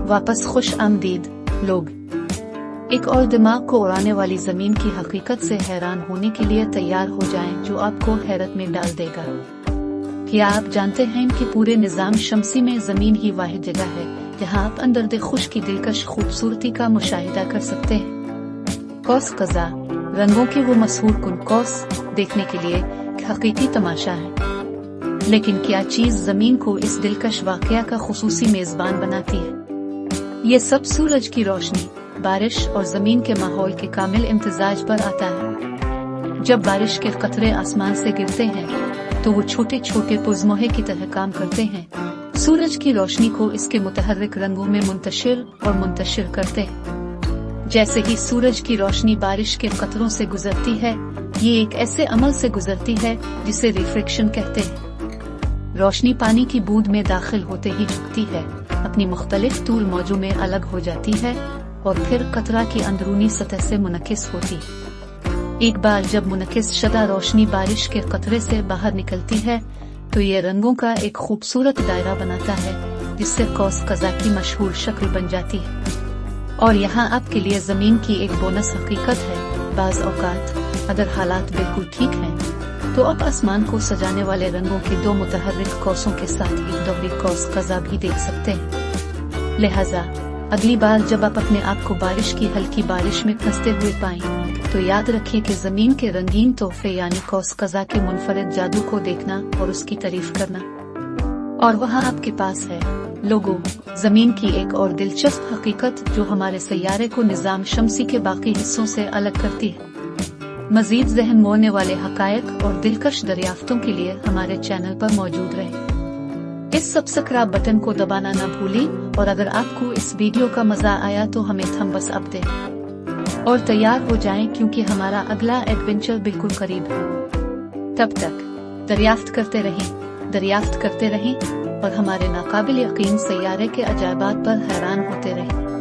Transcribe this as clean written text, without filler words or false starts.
वापस खुश आमदीद लोग। एक और दिमाग को उड़ाने वाली जमीन की हकीकत से हैरान होने के लिए तैयार हो जाएं, जो आपको हैरत में डाल देगा। क्या आप जानते हैं कि पूरे निजाम शमसी में जमीन ही वाहिद जगह है जहां आप अंदर खुश की दिलकश खूबसूरती का मुशाहिदा कर सकते हैं। कौस कज़ा, रंगों की वो मशहूर कुन कौस देखने के लिए हकीकी तमाशा है। लेकिन क्या चीज जमीन को इस दिलकश वाकया का खुसूसी मेजबान बनाती है? ये सब सूरज की रोशनी, बारिश और जमीन के माहौल के कामिल इम्तिजाज पर आता है। जब बारिश के कतरे आसमान से गिरते हैं तो वो छोटे छोटे पुजमोहे की तरह काम करते हैं, सूरज की रोशनी को इसके मुतहर्रिक रंगों में मुंतशिर करते हैं। जैसे ही सूरज की रोशनी बारिश के कतरों से गुजरती है, ये एक ऐसे अमल से गुजरती है जिसे रिफ्लेक्शन कहते हैं। रोशनी पानी की बूंद में दाखिल होते ही झुकती है, अपनी मुख्तलिफ तूल मौजों में अलग हो जाती है और फिर कतरा की अंदरूनी सतह से मुनकिस होती है। एक बार जब मुनकिस शुदा रोशनी बारिश के कतरे से बाहर निकलती है तो ये रंगों का एक खूबसूरत दायरा बनाता है, जिससे कौस कज़ा की मशहूर शक्ल बन जाती है। और यहाँ आपके लिए जमीन की एक बोनस हकीकत है, बाज़ औक़ात अगर हालात बिल्कुल ठीक हैं तो आप आसमान को सजाने वाले रंगों के दो मुतहर्रिक कौसों के साथ एक दोहरी कौस कज़ा भी देख सकते हैं। लिहाजा अगली बार जब आप अपने आप को बारिश की हल्की बारिश में फंसते हुए पाएं तो याद रखिए कि जमीन के रंगीन तोहफे यानी कौस कज़ा के मुनफरिद जादू को देखना और उसकी तारीफ करना। और वहाँ आपके पास है लोगों, जमीन की एक और दिलचस्प हकीकत जो हमारे सैयारे को निजाम शमसी के बाकी हिस्सों से अलग करती है। मजीद ज़हन मोड़ने वाले हकायक और दिलकश दरियाफ्तों के लिए हमारे चैनल पर मौजूद रहें। इस सब्सक्राइब बटन को दबाना न भूलें और अगर आपको इस वीडियो का मजा आया तो हमें थम्स अप दें और तैयार हो जाएं, क्योंकि हमारा अगला एडवेंचर बिल्कुल करीब है। तब तक दरियाफ्त करते रहें और हमारे नाकाबिल यकीन सैयारे के अजायबात पर हैरान होते रहें।